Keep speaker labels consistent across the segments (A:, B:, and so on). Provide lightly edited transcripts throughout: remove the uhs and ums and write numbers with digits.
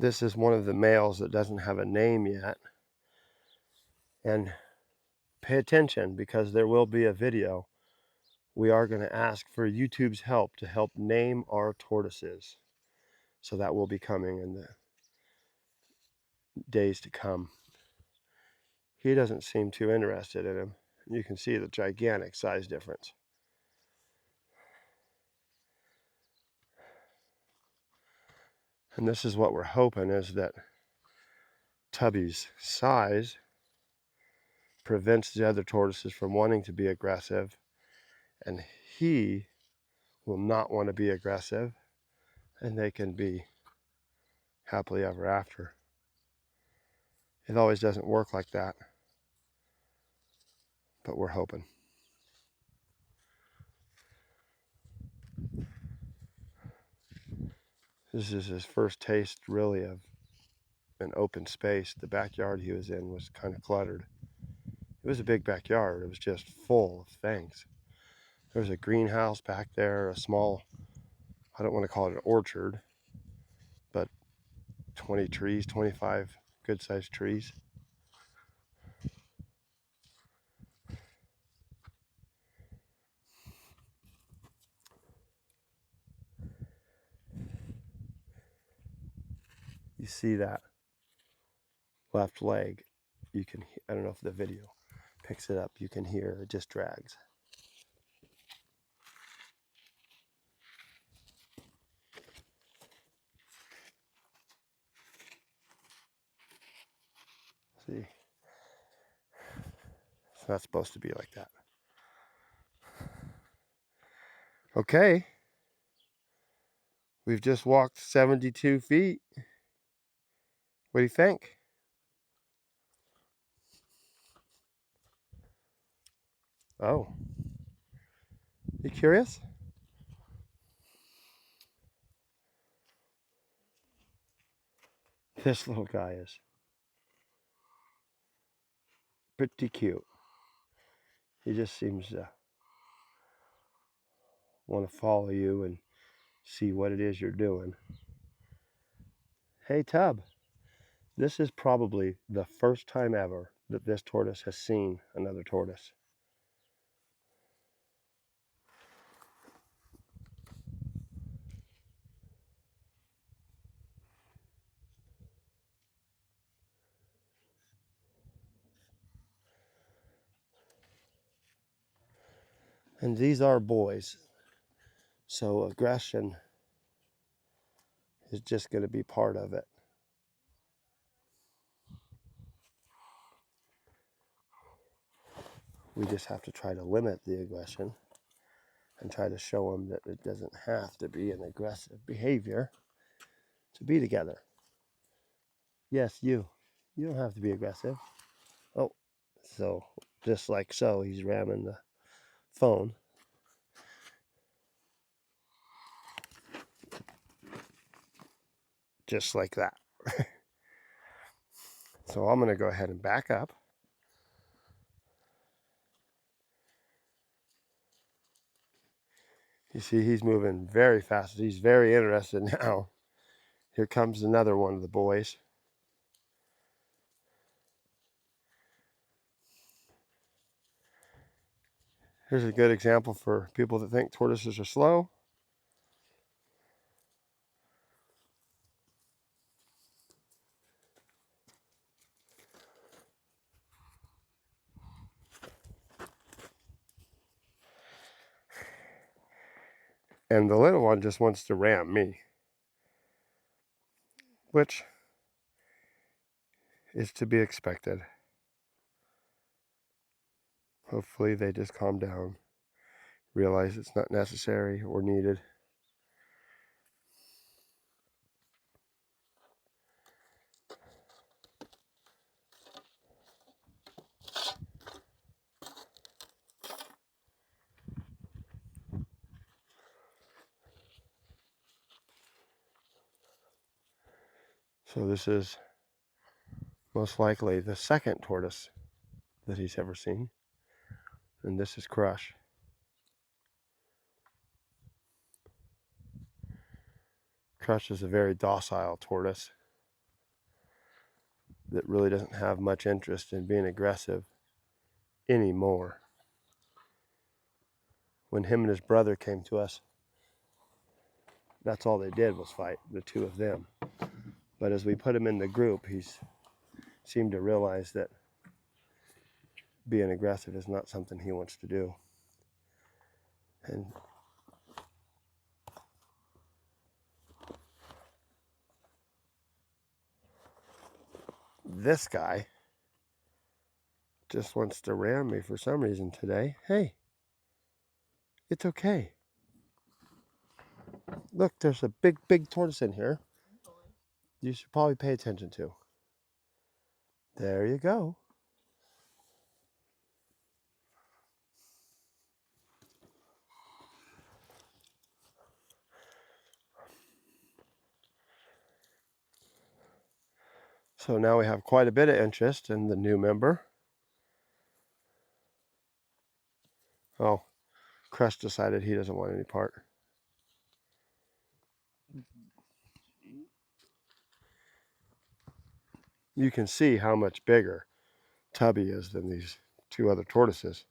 A: This is one of the males that doesn't have a name yet. And pay attention, because there will be a video. We are going to ask for YouTube's help to help name our tortoises. So that will be coming in the days to come. He doesn't seem too interested in him. You can see the gigantic size difference. And this is what we're hoping, is that Tubby's size prevents the other tortoises from wanting to be aggressive, and he will not want to be aggressive, and they can be happily ever after. It always doesn't work like that, but we're hoping. This is his first taste, really, of an open space. The backyard he was in was kind of cluttered. It was a big backyard. It was just full of things. There was a greenhouse back there, a small, I don't want to call it an orchard, but 20 trees, 25 good-sized trees. You see that left leg, you can, I don't know if the video picks it up, you can hear it just drags. See, so that's supposed to be like that. Okay, we've just walked 72 feet. What do you think? Oh, you curious? This little guy is pretty cute. He just seems to want to follow you and see what it is you're doing. Hey, Tub, this is probably the first time ever that this tortoise has seen another tortoise. And these are boys, so aggression is just going to be part of it. We just have to try to limit the aggression and try to show them that it doesn't have to be an aggressive behavior to be together. Yes, you don't have to be aggressive. Oh, so just like so, he's ramming the phone. Just like that. So I'm going to go ahead and back up. You see, he's moving very fast. He's very interested now. Here comes another one of the boys. Here's a good example for people that think tortoises are slow. And the little one just wants to ram me, which is to be expected. Hopefully they just calm down, realize it's not necessary or needed. So this is most likely the second tortoise that he's ever seen. And this is Crush. Crush is a very docile tortoise. that really doesn't have much interest in being aggressive anymore. When him and his brother came to us, that's all they did was fight, the two of them. But as we put him in the group, he's seemed to realize that being aggressive is not something he wants to do. And this guy just wants to ram me for some reason today. Hey, it's okay. Look, there's a big tortoise in here. You should probably pay attention to. There you go. So now we have quite a bit of interest in the new member. Oh, Crush decided he doesn't want any part. You can see how much bigger Tubby is than these two other tortoises.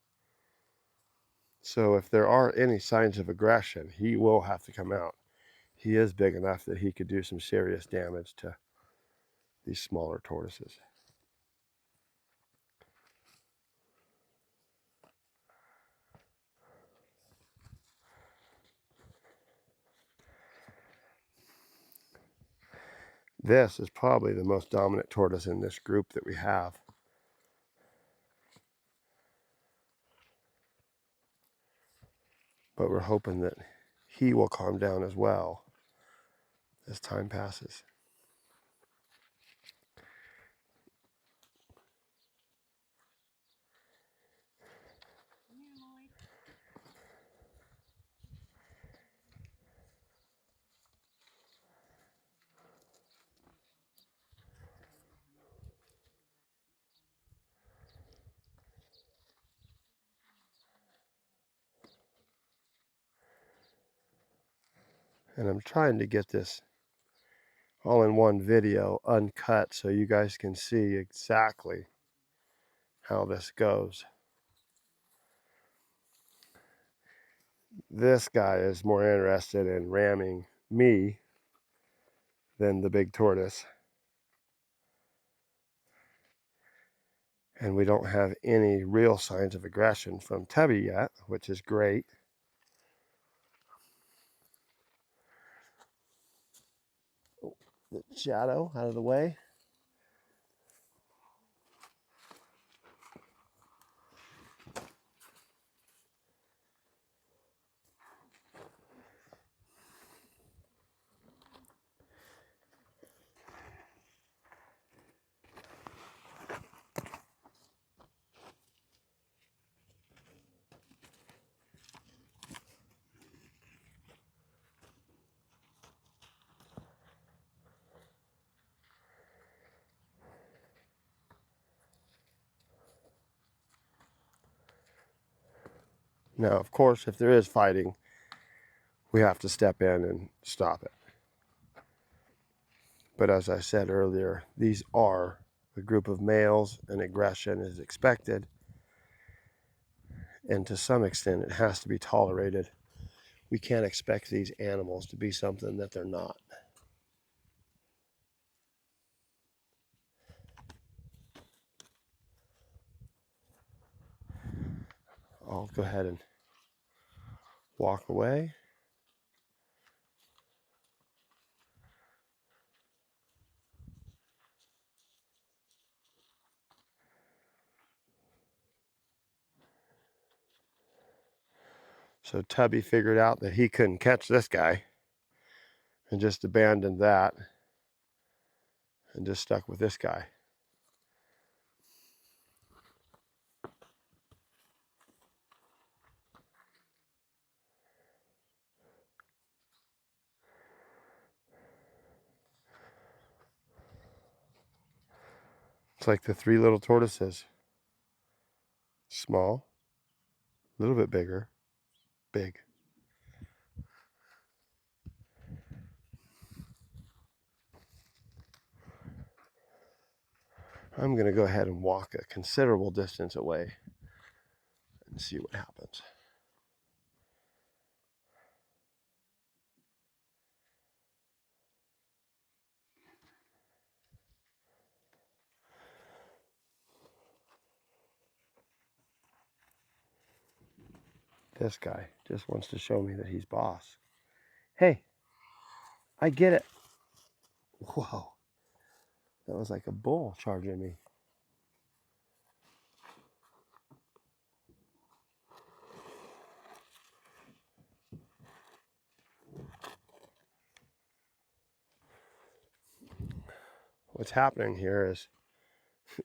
A: So if there are any signs of aggression, he will have to come out. He is big enough that he could do some serious damage to these smaller tortoises. This is probably the most dominant tortoise in this group that we have. But we're hoping that he will calm down as well as time passes. And I'm trying to get this all in one video, uncut, so you guys can see exactly how this goes. This guy is more interested in ramming me than the big tortoise. And we don't have any real signs of aggression from Tubby yet, which is great. The shadow out of the way. Now, of course, if there is fighting, we have to step in and stop it. But as I said earlier, these are a group of males and aggression is expected. And to some extent, it has to be tolerated. We can't expect these animals to be something that they're not. I'll go ahead and walk away. So Tubby figured out that he couldn't catch this guy and just abandoned that and just stuck with this guy. It's like the three little tortoises. Small, a little bit bigger, big. I'm going to go ahead and walk a considerable distance away and see what happens. This guy just wants to show me that he's boss. Hey, I get it. Whoa, that was like a bull charging me. What's happening here is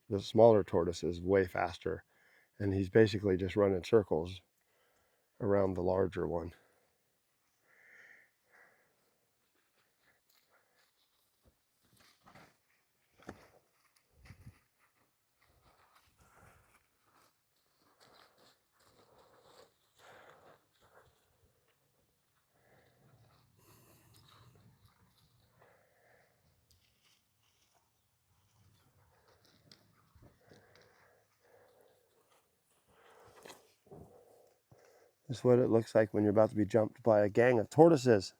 A: the smaller tortoise is way faster, and he's basically just running circles around the larger one. This is what it looks like when you're about to be jumped by a gang of tortoises.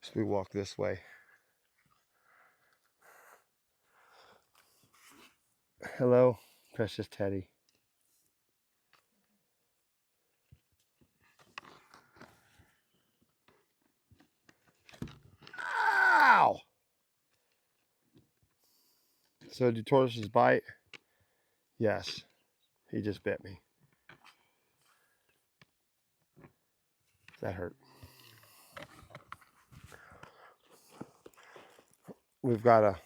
A: So we walk this way. Hello, precious Teddy. Ow! So do tortoises bite? Yes, he just bit me. That hurt. We've got a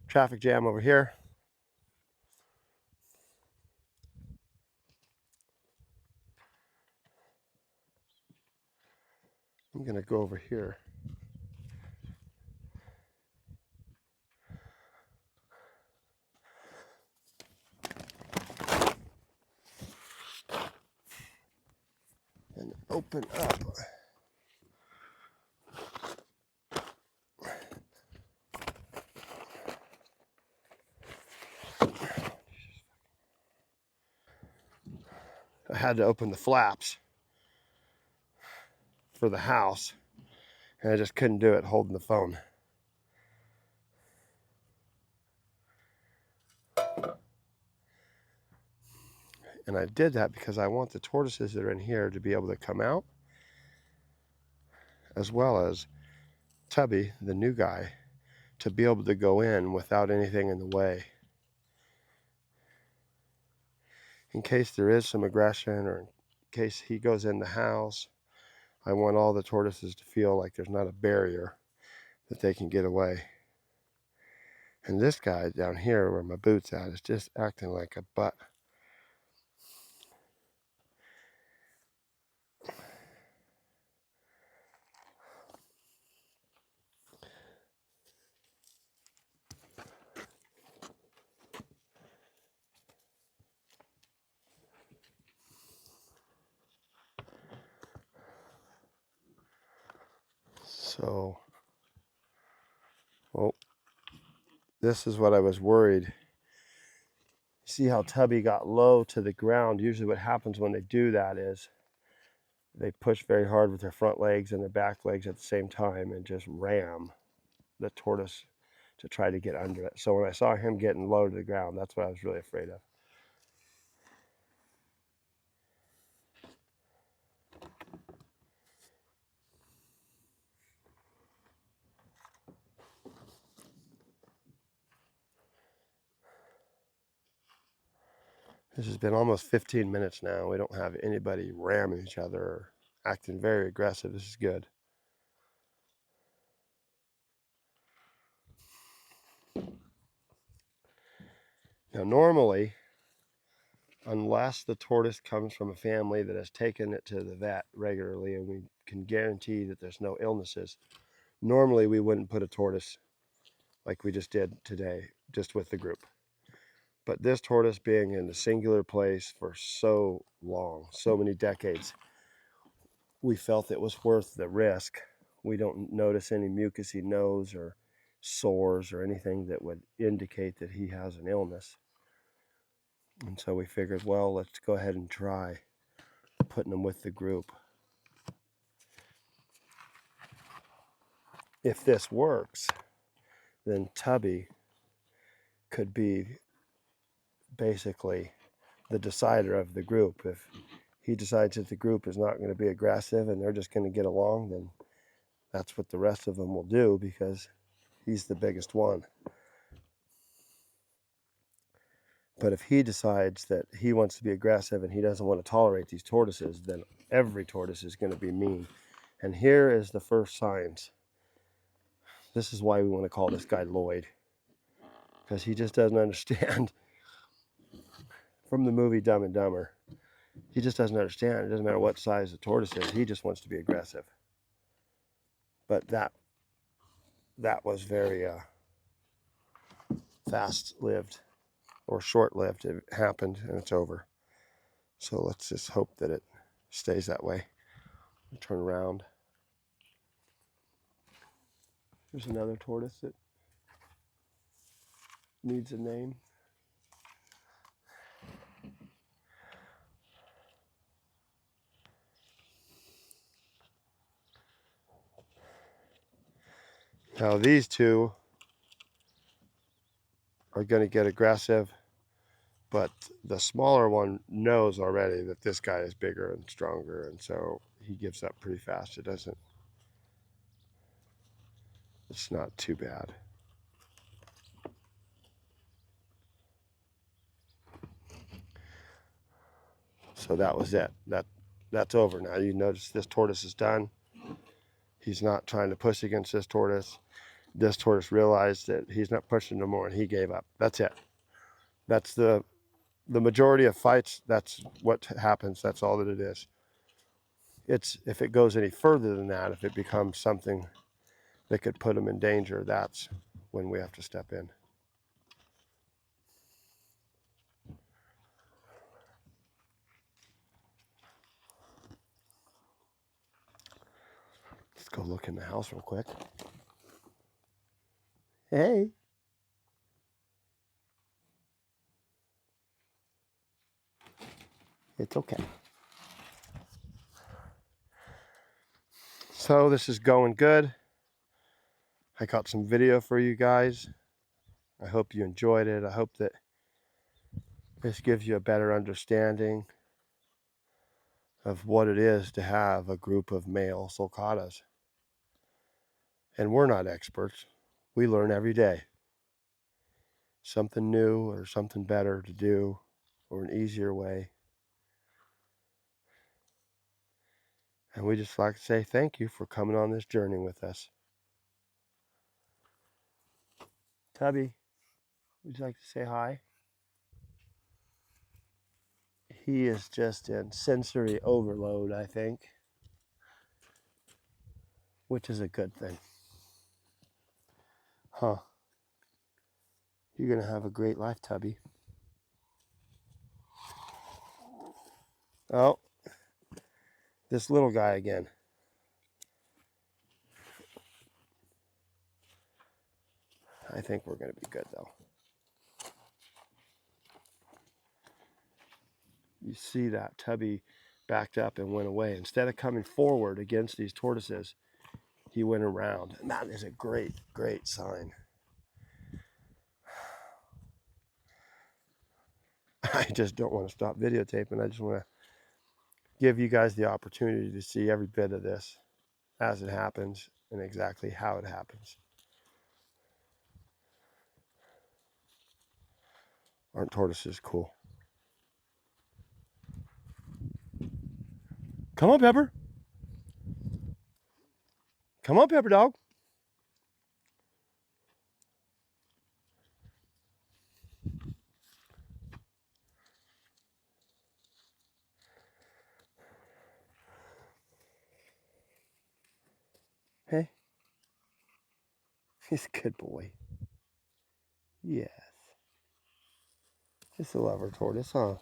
A: traffic jam over here. I'm gonna go over here. And open up. I had to open the flaps for the house, and I just couldn't do it holding the phone. And I did that because I want the tortoises that are in here to be able to come out, as well as Tubby, the new guy, to be able to go in without anything in the way. In case there is some aggression, or in case he goes in the house, I want all the tortoises to feel like there's not a barrier that they can get away. And this guy down here where my boot's at is just acting like a butt. So, well, this is what I was worried. See how Tubby got low to the ground? Usually what happens when they do that is they push very hard with their front legs and their back legs at the same time and just ram the tortoise to try to get under it. So when I saw him getting low to the ground, that's what I was really afraid of. This has been almost 15 minutes now. We don't have anybody ramming each other or acting very aggressive. This is good. Now normally, unless the tortoise comes from a family that has taken it to the vet regularly and we can guarantee that there's no illnesses, normally we wouldn't put a tortoise like we just did today, just with the group. But this tortoise being in a singular place for so long, so many decades, we felt it was worth the risk. We don't notice any mucousy nose or sores or anything that would indicate that he has an illness. And so we figured, well, let's go ahead and try putting him with the group. If this works, then Tubby could be basically the decider of the group. If he decides that the group is not going to be aggressive and they're just going to get along, then that's what the rest of them will do because he's the biggest one. But if he decides that he wants to be aggressive and he doesn't want to tolerate these tortoises, then every tortoise is going to be mean. And here is the first signs. This is why we want to call this guy Lloyd, because he just doesn't understand. From the movie Dumb and Dumber, he just doesn't understand. It doesn't matter what size the tortoise is, he just wants to be aggressive. But that was very fast-lived or short-lived. It happened and it's over. So let's just hope that it stays that way. Turn around. There's another tortoise that needs a name. Now these two are going to get aggressive, but the smaller one knows already that this guy is bigger and stronger, and so he gives up pretty fast. It's not too bad. So that was it. That's over now. You notice this tortoise is done. He's not trying to push against this tortoise. This tortoise realized that he's not pushing no more and he gave up. That's it. That's the majority of fights. That's what happens. That's all that it is. It's if it goes any further than that, if it becomes something that could put him in danger, that's when we have to step in. Let's go look in the house real quick. Hey. It's okay. So this is going good. I got some video for you guys. I hope you enjoyed it. I hope that this gives you a better understanding of what it is to have a group of male sulcatas. And we're not experts. We learn every day. Something new or something better to do or an easier way. And we just like to say thank you for coming on this journey with us. Tubby, would you like to say hi? He is just in sensory overload, I think, which is a good thing. Huh. You're going to have a great life, Tubby. Oh, this little guy again. I think we're going to be good, though. You see that Tubby backed up and went away. Instead of coming forward against these tortoises, he went around. And that is a great, great sign. I just don't want to stop videotaping. I just want to give you guys the opportunity to see every bit of this as it happens and exactly how it happens. Aren't tortoises cool? Come on, Pepper. Come on, Pepper dog. He's a good boy. Yes. Just a lover tortoise, huh?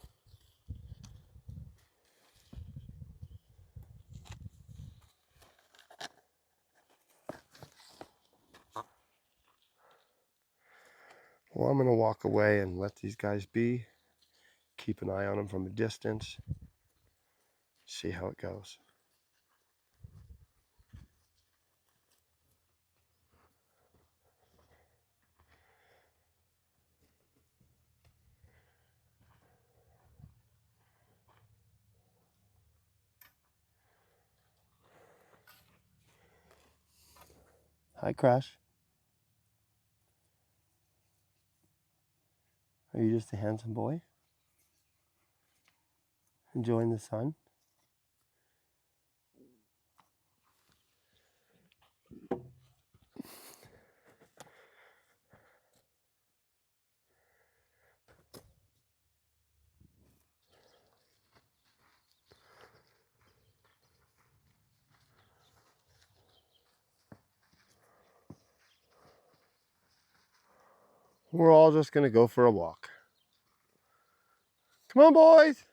A: Well, I'm going to walk away and let these guys be. Keep an eye on them from a distance. See how it goes. Hi, Crush. Are you just a handsome boy? Enjoying the sun? We're all just going to go for a walk. Come on, boys.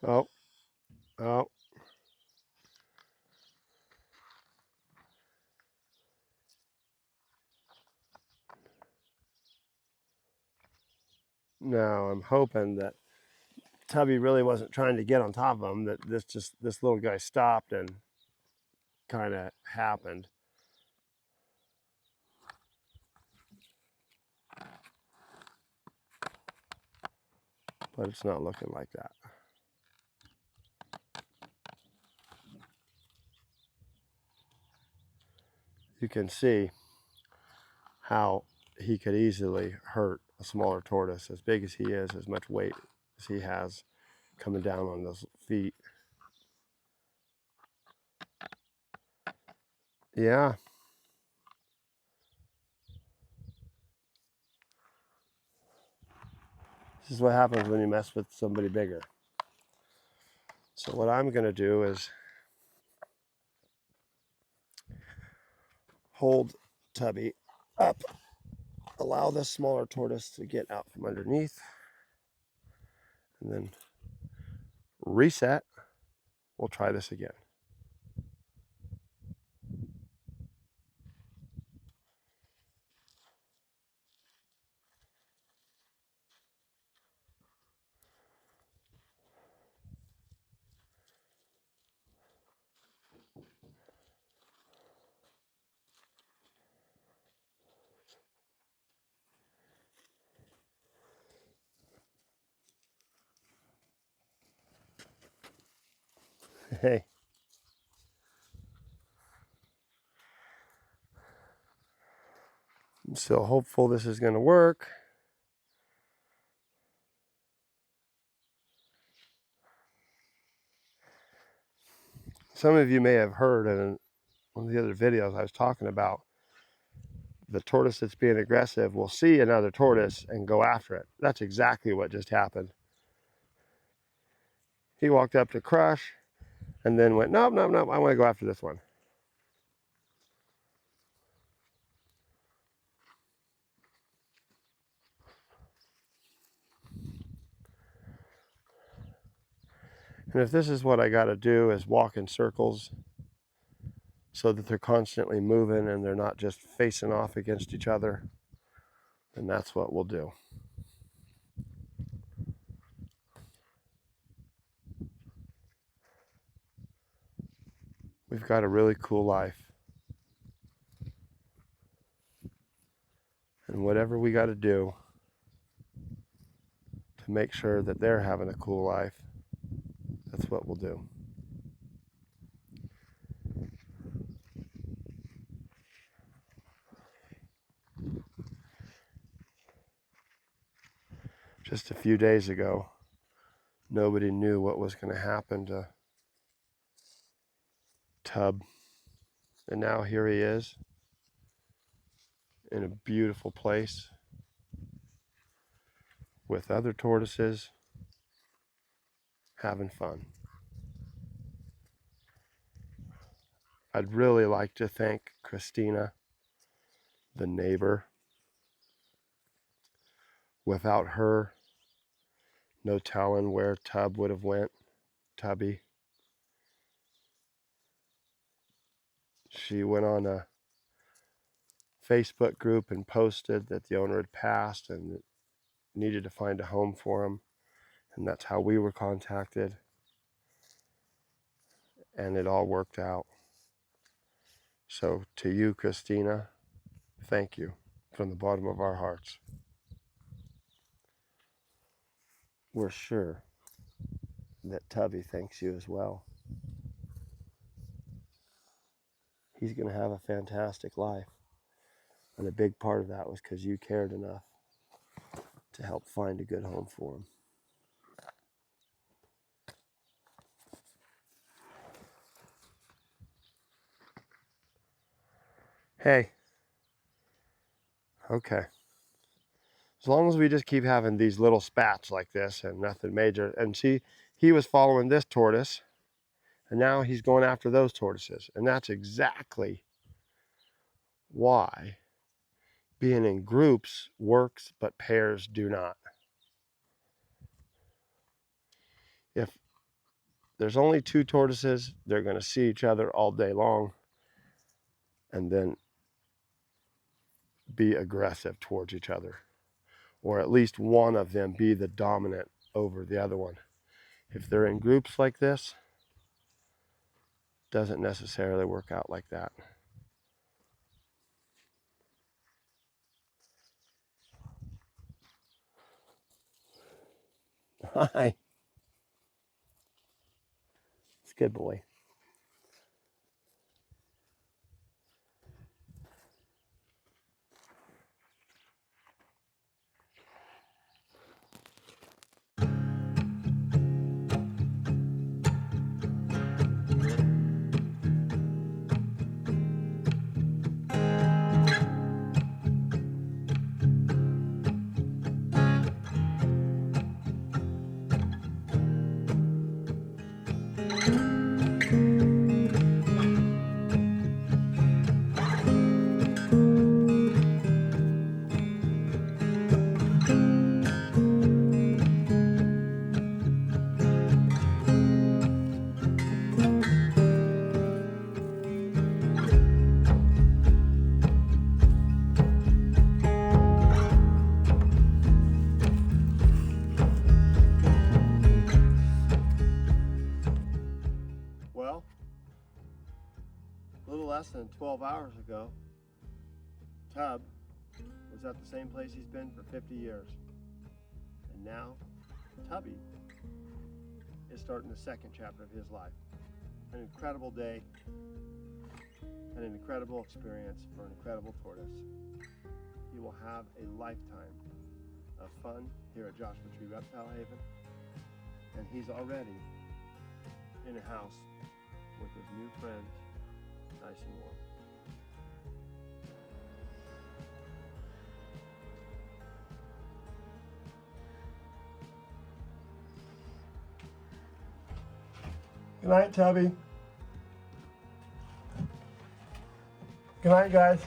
A: Oh, oh. Now I'm hoping that Tubby really wasn't trying to get on top of him, that this little guy stopped and kind of happened. But it's not looking like that. You can see how he could easily hurt a smaller tortoise. As big as he is, as much weight as he has coming down on those feet. Yeah. This is what happens when you mess with somebody bigger. So what I'm going to do is hold Tubby up, allow this smaller tortoise to get out from underneath, and then reset. We'll try this again. Hey. I'm still hopeful this is going to work. Some of you may have heard in one of the other videos I was talking about the tortoise that's being aggressive will see another tortoise and go after it. That's exactly what just happened. He walked up to Crush and then went, nope, nope, nope, I want to go after this one. And if this is what I got to do is walk in circles so that they're constantly moving and they're not just facing off against each other, then that's what we'll do. We've got a really cool life. And whatever we got to do to make sure that they're having a cool life, that's what we'll do. Just a few days ago, nobody knew what was going to happen to Tub. And now here he is in a beautiful place with other tortoises having fun. I'd really like to thank Christina, the neighbor. Without her, no telling where Tub would have went. Tubby. She went on a Facebook group and posted that the owner had passed and needed to find a home for him. And that's how we were contacted. And it all worked out. So to you, Christina, thank you from the bottom of our hearts. We're sure that Tubby thanks you as well. He's going to have a fantastic life. And a big part of that was because you cared enough to help find a good home for him. Hey. Okay. As long as we just keep having these little spats like this and nothing major. And see, he was following this tortoise, and now he's going after those tortoises. And that's exactly why being in groups works, but pairs do not. If there's only two tortoises, they're going to see each other all day long and then be aggressive towards each other. Or at least one of them be the dominant over the other one. If they're in groups like this, doesn't necessarily work out like that. Hi. It's a good boy. Well, a little less than 12 hours ago, Tub was at the same place he's been for 50 years. And now, Tubby is starting the second chapter of his life. An incredible day and an incredible experience for an incredible tortoise. He will have a lifetime of fun here at Joshua Tree Reptile Haven. And he's already in a house with his new friends, nice and warm. Good night, Tubby. Good night, guys.